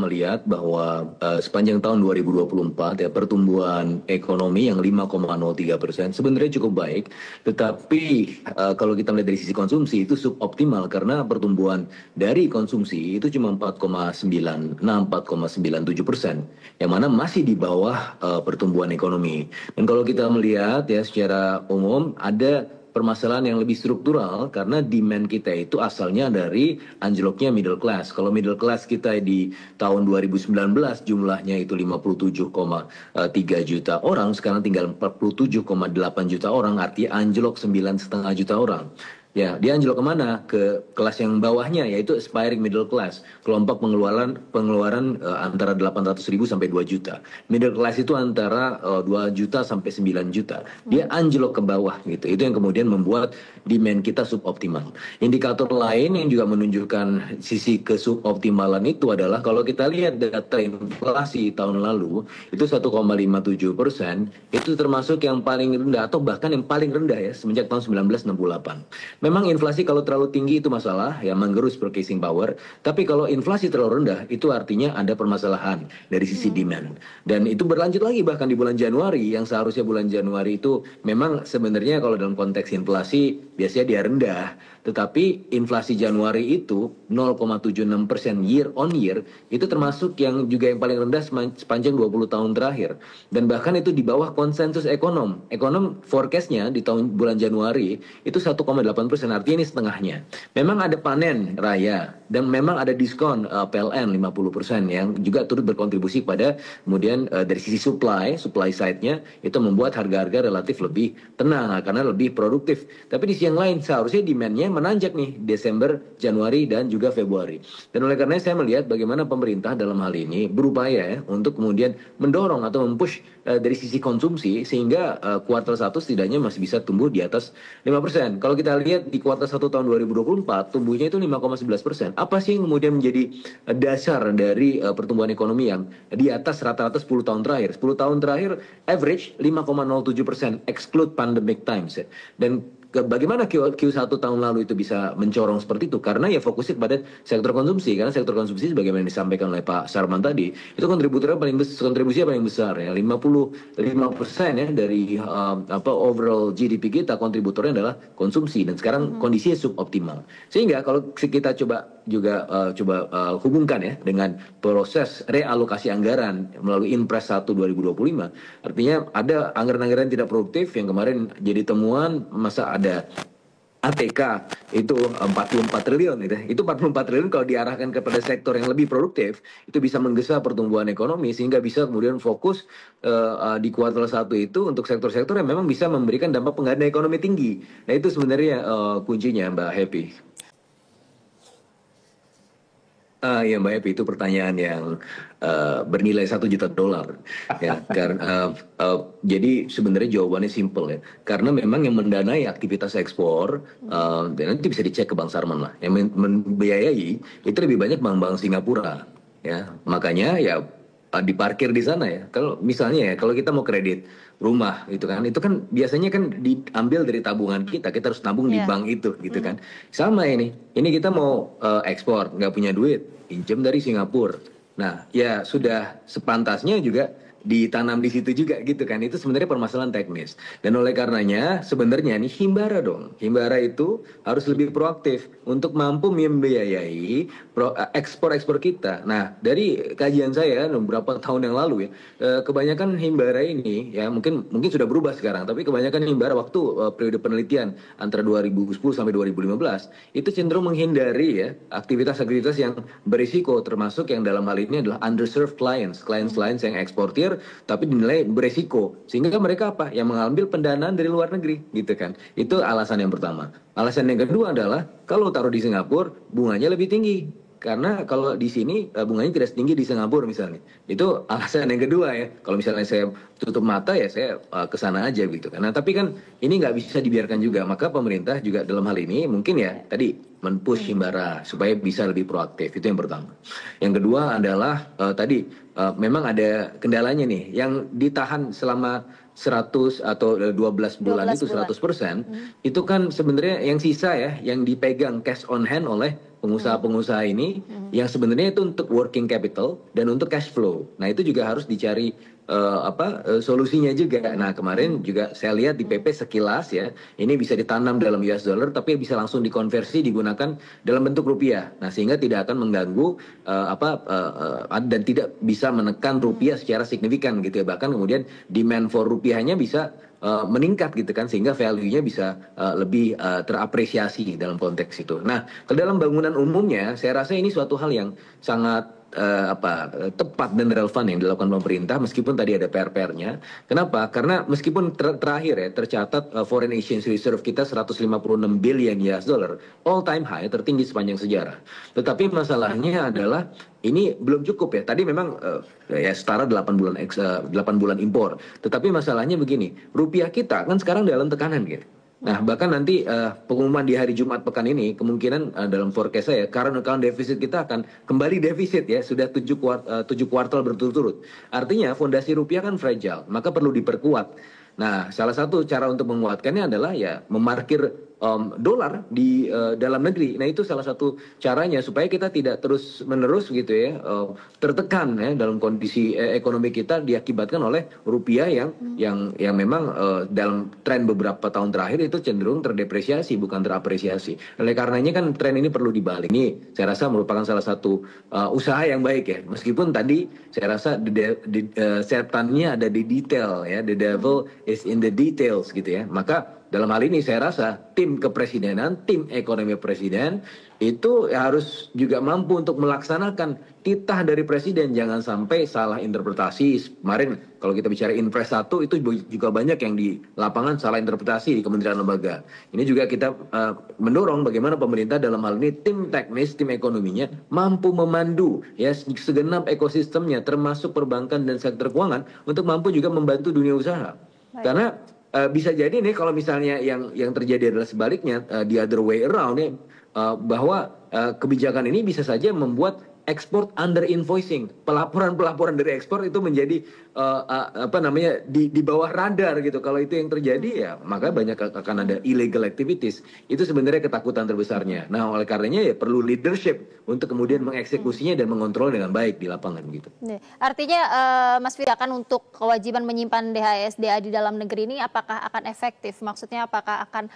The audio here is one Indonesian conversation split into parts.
melihat bahwa sepanjang tahun 2024 ya pertumbuhan ekonomi yang 5,03% sebenarnya cukup baik, tetapi kalau kita melihat dari sisi konsumsi itu suboptimal karena pertumbuhan dari konsumsi itu cuma 4,97%, yang mana masih di bawah pertumbuhan ekonomi. Dan kalau kita melihat ya secara umum ada permasalahan yang lebih struktural karena demand kita itu asalnya dari anjloknya middle class. Kalau middle class kita di tahun 2019 jumlahnya itu 57,3 juta orang, sekarang tinggal 47,8 juta orang, artinya anjlok 9,5 juta orang. Ya, dia anjlok kemana? Ke kelas yang bawahnya, yaitu aspiring middle class. Kelompok pengeluaran antara 800.000 sampai 2 juta. Middle class itu antara 2 juta sampai 9 juta. Dia anjlok ke bawah gitu. Itu yang kemudian membuat demand kita suboptimal. Indikator lain yang juga menunjukkan sisi kesuboptimalan itu adalah kalau kita lihat data inflasi tahun lalu itu 1,57%, itu termasuk yang paling rendah atau bahkan yang paling rendah ya semenjak tahun 1968. Memang inflasi kalau terlalu tinggi itu masalah, ya menggerus purchasing power. Tapi kalau inflasi terlalu rendah, itu artinya ada permasalahan dari sisi demand. Dan itu berlanjut lagi bahkan di bulan Januari, yang seharusnya bulan Januari itu memang sebenarnya kalau dalam konteks inflasi, biasanya dia rendah. Tetapi inflasi Januari itu 0,76% year on year, itu termasuk yang juga yang paling rendah sepanjang 20 tahun terakhir. Dan bahkan itu di bawah konsensus ekonom. Ekonom forecastnya di tahun bulan Januari itu 1,8%, artinya ini setengahnya. Memang ada panen raya dan memang ada diskon PLN 50% yang juga turut berkontribusi pada kemudian dari sisi supply side-nya itu membuat harga-harga relatif lebih tenang karena lebih produktif. Tapi di sisi yang lain seharusnya demand-nya menanjak nih Desember, Januari dan juga Februari. Dan oleh karena saya melihat bagaimana pemerintah dalam hal ini berupaya ya untuk kemudian mendorong atau mempush dari sisi konsumsi sehingga kuartal 1 setidaknya masih bisa tumbuh di atas 5%. Kalau kita lihat di kuartal 1 tahun 2024 tumbuhnya itu 5,11%. Apa sih yang kemudian menjadi dasar dari pertumbuhan ekonomi yang di atas rata-rata 10 tahun terakhir? 10 tahun terakhir average 5,07% exclude pandemic times ya. Dan bagaimana Q1 tahun lalu itu bisa mencorong seperti itu? Karena ya fokusnya pada sektor konsumsi. Karena sektor konsumsi sebagaimana disampaikan oleh Pak Sarman tadi, itu kontribusinya paling besar ya. 55% ya dari overall GDP kita kontributornya adalah konsumsi. Dan sekarang kondisinya suboptimal. Sehingga kalau kita hubungkan ya dengan proses realokasi anggaran melalui Inpres 1 2025, artinya ada anggaran-anggaran tidak produktif yang kemarin jadi temuan, masa ada ATK itu 44 triliun gitu. Itu 44 triliun kalau diarahkan kepada sektor yang lebih produktif itu bisa menggesa pertumbuhan ekonomi sehingga bisa kemudian fokus di kuartal 1 itu untuk sektor-sektor yang memang bisa memberikan dampak pengganda ekonomi tinggi. Nah itu sebenarnya kuncinya Mbak Happy. Ya Mbak Epi, itu pertanyaan yang bernilai $1 juta ya. Karena jadi sebenarnya jawabannya simple ya. Karena memang yang mendanai aktivitas ekspor dan nanti bisa dicek ke Bang Sarman lah. Yang membiayai itu lebih banyak bank-bank Singapura ya. Makanya ya diparkir di sana ya. Kalau misalnya ya kalau kita mau kredit rumah itu kan biasanya kan diambil dari tabungan kita harus nabung di bank itu gitu kan. Sama ini kita mau ekspor nggak punya duit, pinjam dari Singapura. Nah ya sudah sepantasnya juga ditanam di situ juga gitu kan. Itu sebenarnya permasalahan teknis. Dan oleh karenanya sebenarnya nih Himbara itu harus lebih proaktif untuk mampu membiayai ekspor kita. Nah dari kajian saya beberapa tahun yang lalu ya, kebanyakan Himbara ini ya mungkin sudah berubah sekarang, tapi kebanyakan Himbara waktu periode penelitian antara 2010 sampai 2015 itu cenderung menghindari ya aktivitas-aktivitas yang berisiko, termasuk yang dalam hal ini adalah underserved clients yang eksportir tapi dinilai beresiko, sehingga mereka yang mengambil pendanaan dari luar negeri gitu kan. Itu alasan yang pertama. Alasan yang kedua adalah kalau taruh di Singapura bunganya lebih tinggi. Karena kalau di sini bunganya tidak setinggi di Singapura misalnya. Itu alasan yang kedua ya. Kalau misalnya saya tutup mata ya saya ke sana aja gitu kan. Nah tapi kan ini nggak bisa dibiarkan juga. Maka pemerintah juga dalam hal ini mungkin ya tadi men-push Himbara supaya bisa lebih proaktif. Itu yang pertama. Yang kedua adalah memang ada kendalanya nih yang ditahan selama 100 atau 12 bulan itu 100%, itu kan sebenarnya yang sisa ya yang dipegang cash on hand oleh pengusaha-pengusaha ini yang sebenarnya itu untuk working capital dan untuk cash flow. Nah itu juga harus dicari solusinya juga. Nah kemarin juga saya lihat di PP sekilas ya, ini bisa ditanam dalam US dollar tapi bisa langsung dikonversi digunakan dalam bentuk rupiah. Nah sehingga tidak akan mengganggu dan tidak bisa menekan rupiah secara signifikan gitu ya. Bahkan kemudian demand for rupiahnya bisa meningkat gitu kan, sehingga value-nya bisa lebih terapresiasi dalam konteks itu. Nah, ke dalam bangunan umumnya saya rasa ini suatu hal yang sangat tepat dan relevan yang dilakukan pemerintah, meskipun tadi ada PR-PR-nya. Kenapa? Karena meskipun terakhir ya tercatat foreign exchange reserve kita 156 billion US dollar, all time high, tertinggi sepanjang sejarah. Tetapi masalahnya adalah ini belum cukup ya. Tadi memang ya setara 8 bulan 8 bulan impor. Tetapi masalahnya begini, rupiah kita kan sekarang dalam tekanan gitu. Nah, bahkan nanti pengumuman di hari Jumat pekan ini kemungkinan dalam forecast saya current account deficit kita akan kembali defisit ya, sudah 7 kuartal berturut-turut. Artinya fondasi rupiah kan fragile, maka perlu diperkuat. Nah, salah satu cara untuk menguatkannya adalah ya memarkir dolar di dalam negeri. Nah, itu salah satu caranya supaya kita tidak terus-menerus gitu ya tertekan ya dalam kondisi ekonomi kita diakibatkan oleh rupiah yang memang dalam tren beberapa tahun terakhir itu cenderung terdepresiasi bukan terapresiasi. Oleh karenanya kan tren ini perlu dibalik. Ini saya rasa merupakan salah satu usaha yang baik ya. Meskipun tadi saya rasa setannya ada di detail ya. The devil is in the details gitu ya. Maka dalam hal ini saya rasa tim kepresidenan, tim ekonomi presiden itu harus juga mampu untuk melaksanakan titah dari presiden. Jangan sampai salah interpretasi. Kemarin kalau kita bicara Inpres 1 itu juga banyak yang di lapangan salah interpretasi di kementerian lembaga. Ini juga kita mendorong bagaimana pemerintah dalam hal ini tim teknis, tim ekonominya mampu memandu ya segenap ekosistemnya termasuk perbankan dan sektor keuangan untuk mampu juga membantu dunia usaha. Baik. Karena bisa jadi nih kalau misalnya yang terjadi adalah sebaliknya, the other way around ya, bahwa kebijakan ini bisa saja membuat ekspor under invoicing, pelaporan dari ekspor itu menjadi di bawah radar gitu. Kalau itu yang terjadi ya maka banyak akan ada illegal activities. Itu sebenarnya ketakutan terbesarnya. Nah oleh karenanya ya perlu leadership untuk kemudian mengeksekusinya dan mengontrol dengan baik di lapangan gitu. Artinya Mas Firda, kan untuk kewajiban menyimpan DHSDA di dalam negeri ini apakah akan efektif? Maksudnya apakah akan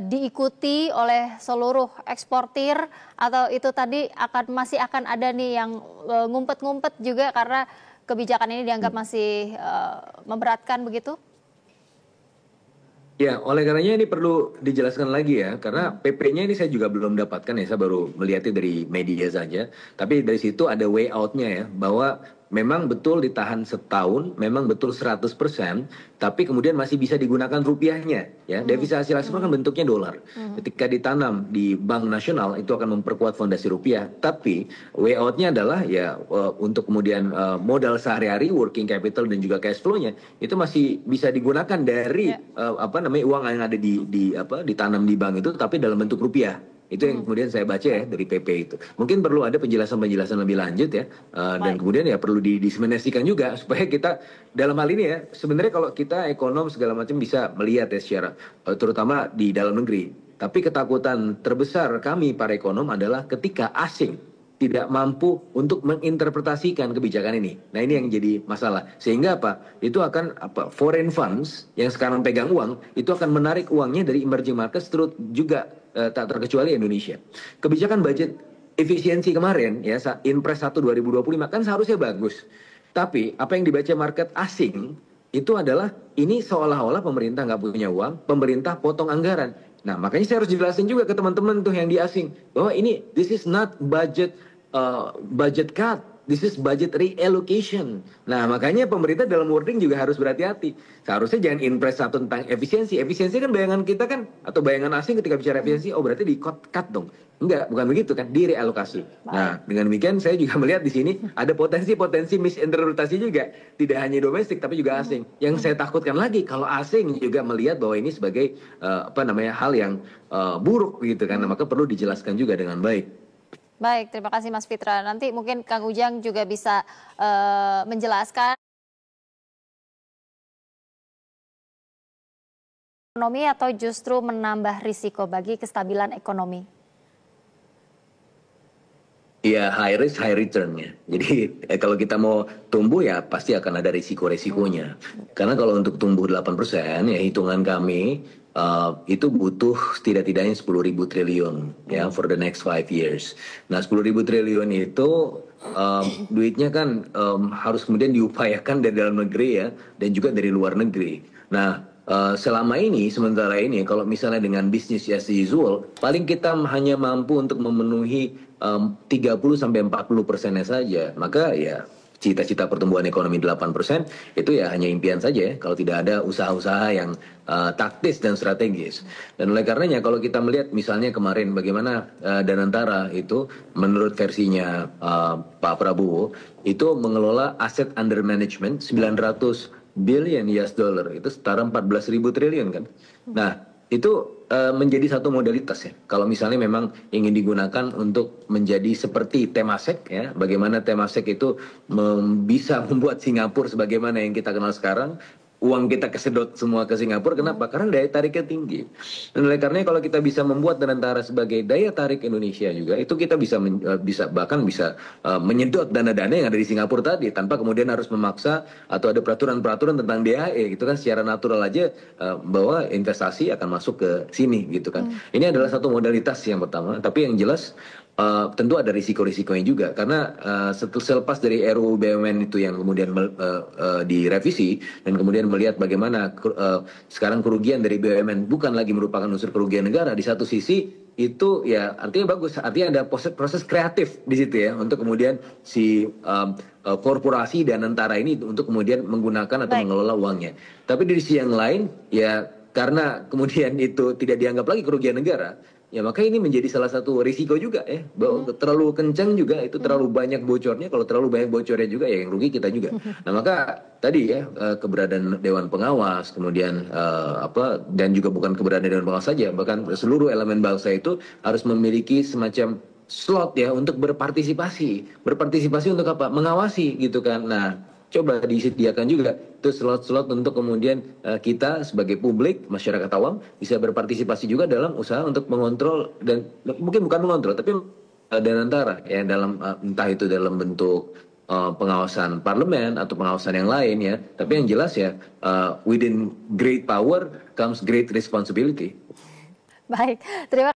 diikuti oleh seluruh eksportir atau itu tadi masih akan ada nih yang ngumpet-ngumpet juga karena kebijakan ini dianggap masih memberatkan begitu? Ya, oleh karenanya ini perlu dijelaskan lagi ya, karena PP-nya ini saya juga belum dapatkan ya, saya baru melihatnya dari media saja. Tapi dari situ ada way out-nya ya, bahwa memang betul ditahan setahun, memang betul 100%, tapi kemudian masih bisa digunakan rupiahnya ya. Devisa hasil ekspor kan bentuknya dolar. Ketika ditanam di Bank Nasional itu akan memperkuat fondasi rupiah, tapi way out-nya adalah ya untuk kemudian modal sehari-hari, working capital dan juga cash flow-nya itu masih bisa digunakan dari uang yang ada ditanam di bank itu tapi dalam bentuk rupiah. Itu yang kemudian saya baca ya dari PP itu. Mungkin perlu ada penjelasan-penjelasan lebih lanjut ya. Dan kemudian ya perlu didiseminasikan juga supaya kita dalam hal ini ya, sebenarnya kalau kita ekonom segala macam bisa melihat ya secara terutama di dalam negeri. Tapi ketakutan terbesar kami para ekonom adalah ketika asing tidak mampu untuk menginterpretasikan kebijakan ini. Nah ini yang jadi masalah. Sehingga itu akan foreign funds yang sekarang pegang uang itu akan menarik uangnya dari emerging markets terus juga tak terkecuali Indonesia. Kebijakan budget efisiensi kemarin ya Inpres 1 2025 kan seharusnya bagus. Tapi apa yang dibaca market asing itu adalah ini seolah-olah pemerintah nggak punya uang, pemerintah potong anggaran. Nah makanya saya harus jelasin juga ke teman-teman tuh yang di asing bahwa ini this is not budget cut, this is budget reallocation. Nah makanya pemerintah dalam wording juga harus berhati-hati. Seharusnya jangan Inpres 1 tentang efisiensi. Efisiensi kan bayangan kita kan atau bayangan asing ketika bicara efisiensi, oh berarti di cut dong. Enggak, bukan begitu kan, direalokasi. Nah dengan demikian saya juga melihat di sini ada potensi misinterpretasi juga. Tidak hanya domestik tapi juga asing. Yang saya takutkan lagi kalau asing juga melihat bahwa ini sebagai hal yang buruk gitu kan. Maka perlu dijelaskan juga dengan baik. Baik, terima kasih Mas Fitra. Nanti mungkin Kang Ujang juga bisa menjelaskan ekonomi atau justru menambah risiko bagi kestabilan ekonomi. Iya, high risk, high return-nya. Jadi kalau kita mau tumbuh ya pasti akan ada risiko-resikonya. Karena kalau untuk tumbuh 8% ya hitungan kami itu butuh tidak-tidaknya 10.000 triliun ya for the next 5 years. Nah 10.000 triliun itu duitnya kan harus kemudian diupayakan dari dalam negeri ya dan juga dari luar negeri. Nah selama ini, sementara ini, kalau misalnya dengan bisnis as usual, paling kita hanya mampu untuk memenuhi 30-40%-nya saja. Maka ya cita-cita pertumbuhan ekonomi 8% itu ya hanya impian saja ya, kalau tidak ada usaha-usaha yang taktis dan strategis. Dan oleh karenanya kalau kita melihat misalnya kemarin bagaimana Danantara itu menurut versinya Pak Prabowo itu mengelola aset under management 900 billion US dollar itu setara 14.000 triliun kan. Nah itu menjadi satu modalitas ya. Kalau misalnya memang ingin digunakan untuk menjadi seperti Temasek ya, bagaimana Temasek itu bisa membuat Singapura sebagaimana yang kita kenal sekarang, uang kita kesedot semua ke Singapura. Kenapa? Karena daya tariknya tinggi. Dan oleh karenanya kalau kita bisa membuat Danantara sebagai daya tarik Indonesia juga, itu kita bisa bahkan bisa menyedot dana-dana yang ada di Singapura tadi tanpa kemudian harus memaksa atau ada peraturan-peraturan tentang DHE gitu kan, secara natural aja bahwa investasi akan masuk ke sini gitu kan. Ini adalah satu modalitas yang pertama, tapi yang jelas tentu ada risiko-risikonya juga karena selepas dari RUU BUMN itu yang kemudian direvisi dan kemudian melihat bagaimana sekarang kerugian dari BUMN bukan lagi merupakan unsur kerugian negara, di satu sisi itu ya artinya bagus, artinya ada proses kreatif di situ ya untuk kemudian si korporasi Danantara ini untuk kemudian menggunakan atau mengelola uangnya. Tapi di sisi yang lain ya karena kemudian itu tidak dianggap lagi kerugian negara, ya maka ini menjadi salah satu risiko juga ya, bahwa terlalu kencang juga itu terlalu banyak bocornya, kalau terlalu banyak bocornya juga ya yang rugi kita juga. Nah maka tadi ya keberadaan Dewan Pengawas, kemudian dan juga bukan keberadaan Dewan Pengawas saja, bahkan seluruh elemen bangsa itu harus memiliki semacam slot ya untuk berpartisipasi untuk apa? Mengawasi gitu kan. Nah coba disediakan juga itu slot-slot untuk kemudian kita sebagai publik, masyarakat awam bisa berpartisipasi juga dalam usaha untuk mengontrol dan mungkin bukan mengontrol tapi Danantara ya dalam entah itu dalam bentuk pengawasan parlemen atau pengawasan yang lain ya. Tapi yang jelas ya within great power comes great responsibility. Baik, terima